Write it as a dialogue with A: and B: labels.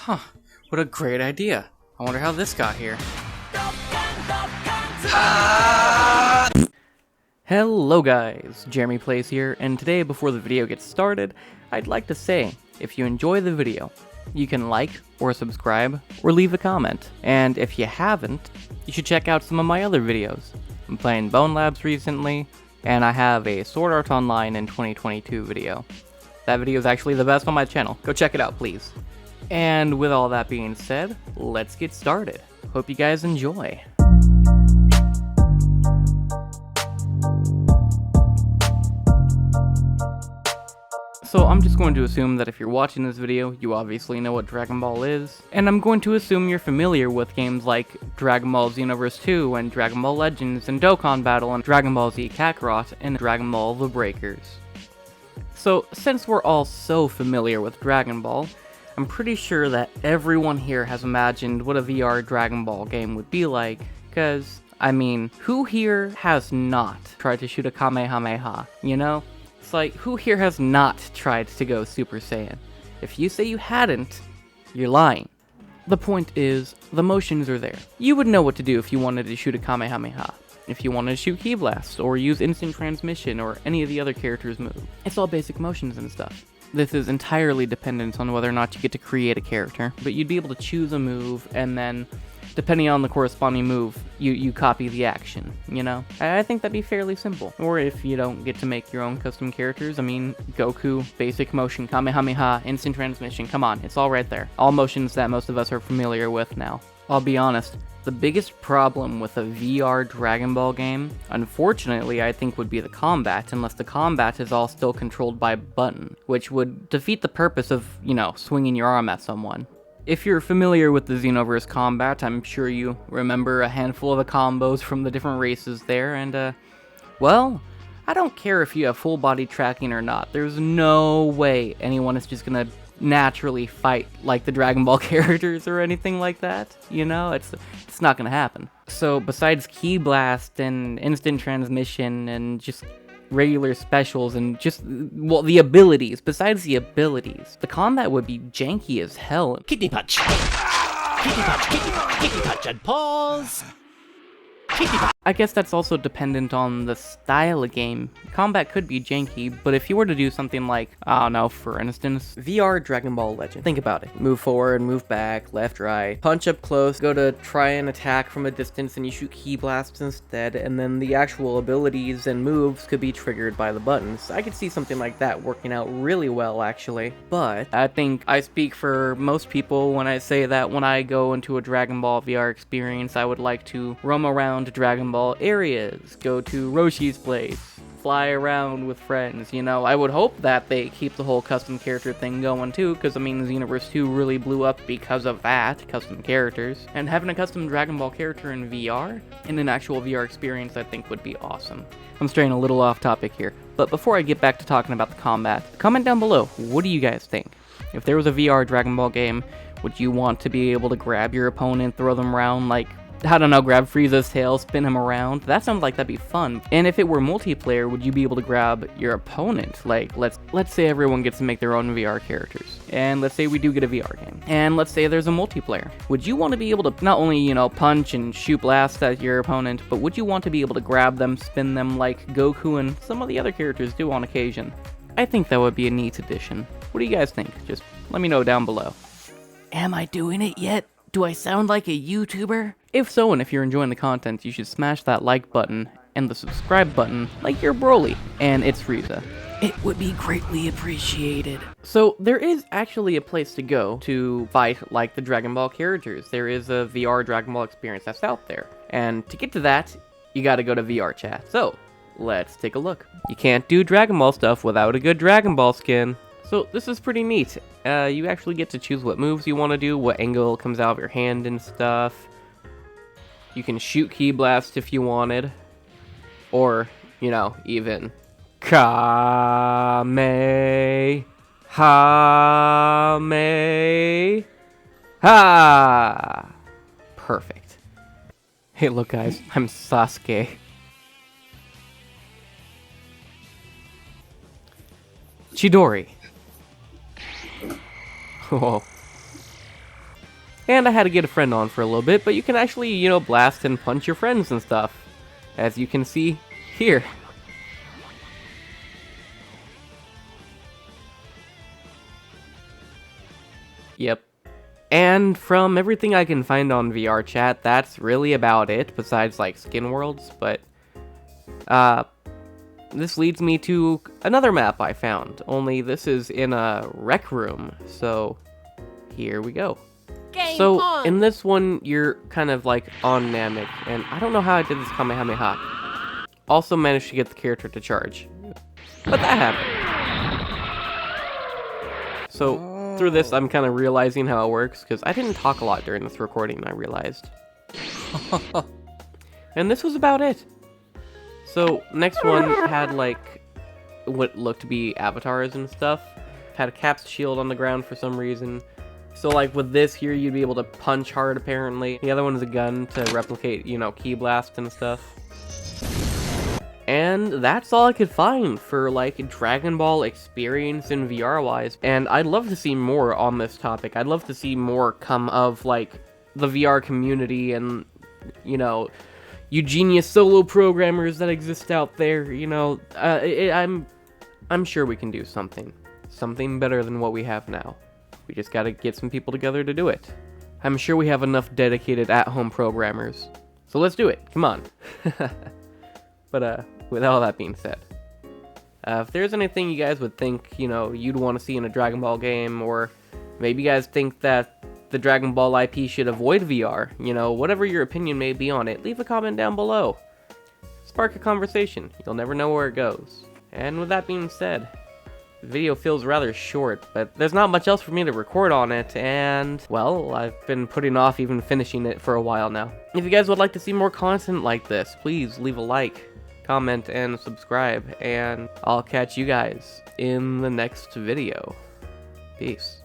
A: Huh, what a great idea. I wonder how this got here. Hello guys, Jeremy Plays here, and today before the video gets started, I'd like to say, if you enjoy the video, you can like or subscribe or leave a comment. And if you haven't, you should check out some of my other videos. I'm playing Bone Labs recently, and I have a Sword Art Online in 2022 video. That video is actually the best on my channel. Go check it out, please. And with all that being said, let's get started. Hope you guys enjoy. So I'm just going to assume that if you're watching this video, you obviously know what Dragon Ball is, and I'm going to assume you're familiar with games like Dragon Ball Xenoverse 2 and Dragon Ball Legends and Dokkan Battle and Dragon Ball Z Kakarot and Dragon Ball The Breakers. So since we're all so familiar with Dragon Ball, I'm pretty sure that everyone here has imagined what a VR Dragon Ball game would be like, cause, I mean, who here has not tried to shoot a Kamehameha, you know? It's like, who here has not tried to go Super Saiyan? If you say you hadn't, you're lying. The point is, the motions are there. You would know what to do if you wanted to shoot a Kamehameha, if you wanted to shoot Ki Blast, or use instant transmission, or any of the other characters' moves. It's all basic motions and stuff. This is entirely dependent on whether or not you get to create a character, but you'd be able to choose a move, and then, depending on the corresponding move, you copy the action, you know? I think that'd be fairly simple. Or if you don't get to make your own custom characters, I mean, Goku, basic motion, Kamehameha, instant transmission, come on, it's all right there. All motions that most of us are familiar with now. I'll be honest, the biggest problem with a VR Dragon Ball game, unfortunately, I think would be the combat, unless the combat is all still controlled by button, which would defeat the purpose of, you know, swinging your arm at someone. If you're familiar with the Xenoverse combat, I'm sure you remember a handful of the combos from the different races there, and, well, I don't care if you have full body tracking or not. There's no way anyone is just gonna naturally fight like the Dragon Ball characters or anything like that, you know? It's not gonna happen. So besides Ki Blast and instant transmission and just regular specials and just, well, the abilities, besides the abilities, the combat would be janky as hell.
B: Kidney punch! Kidney punch, and pause! Kidney punch!
A: I guess that's also dependent on the style of game. Combat could be janky, but if you were to do something like, I don't know, for instance, VR Dragon Ball Legend. Think about it. Move forward, move back, left, right, punch up close, go to try and attack from a distance and you shoot Ki Blasts instead, and then the actual abilities and moves could be triggered by the buttons. I could see something like that working out really well, actually. But I think I speak for most people when I say that when I go into a Dragon Ball VR experience, I would like to roam around Dragon Ball areas, go to Roshi's place, fly around with friends, you know. I would hope that they keep the whole custom character thing going too, because I mean, Xenoverse 2 really blew up because of that, custom characters. And having a custom Dragon Ball character in VR, in an actual VR experience, I think would be awesome. I'm straying a little off topic here, but before I get back to talking about the combat, comment down below, what do you guys think? If there was a VR Dragon Ball game, would you want to be able to grab your opponent, throw them around like, I don't know, grab Frieza's tail, spin him around? That sounds like that'd be fun. And if it were multiplayer, would you be able to grab your opponent? Like, let's say everyone gets to make their own VR characters. And let's say we do get a VR game. And let's say there's a multiplayer. Would you want to be able to not only, you know, punch and shoot blasts at your opponent, but would you want to be able to grab them, spin them like Goku and some of the other characters do on occasion? I think that would be a neat addition. What do you guys think? Just let me know down below. Am I doing it yet? Do I sound like a YouTuber? If so, and if you're enjoying the content, you should smash that like button and the subscribe button like you're Broly, and it's Frieza. It would be greatly appreciated. So there is actually a place to go to fight like the Dragon Ball characters. There is a VR Dragon Ball experience that's out there. And to get to that, you gotta go to VR chat. So let's take a look. You can't do Dragon Ball stuff without a good Dragon Ball skin. So this is pretty neat. You actually get to choose what moves you want to do, what angle comes out of your hand and stuff. You can shoot Ki Blast if you wanted. Or, you know, even Kamehameha. Perfect. Hey, look guys, I'm Sasuke. Chidori. Whoa. And I had to get a friend on for a little bit, but you can actually, you know, blast and punch your friends and stuff. As you can see here. Yep. And from everything I can find on VR chat, that's really about it, besides like skin worlds, but this leads me to another map I found, only this is in a rec room, so here we go.
B: Game
A: So,
B: on.
A: in this one, you're kind of like on Namek, and I don't know how I did this Kamehameha. Also managed to get the character to charge. But that happened. So, through this, I'm kind of realizing how it works, because I didn't talk a lot during this recording, I realized. And this was about it. So, next one had, like, what looked to be avatars and stuff. Had a caps shield on the ground for some reason. So, like, with this here, you'd be able to punch hard, apparently. The other one is a gun to replicate, you know, key blast and stuff. And that's all I could find for, like, Dragon Ball experience in VR-wise. And I'd love to see more on this topic. I'd love to see more come of, like, the VR community and, you know, Eugenius solo programmers that exist out there, you know. I'm sure we can do something. Something better than what we have now. We just gotta get some people together to do it. I'm sure we have enough dedicated at-home programmers. So let's do it, come on. But, with all that being said, if there's anything you guys would think, you know, you'd want to see in a Dragon Ball game, or maybe you guys think that the Dragon Ball IP should avoid VR, you know, whatever your opinion may be on it, leave a comment down below. Spark a conversation, you'll never know where it goes. And with that being said, the video feels rather short, but there's not much else for me to record on it, and, well, I've been putting off even finishing it for a while now. If you guys would like to see more content like this, please leave a like, comment, and subscribe, and I'll catch you guys in the next video. Peace.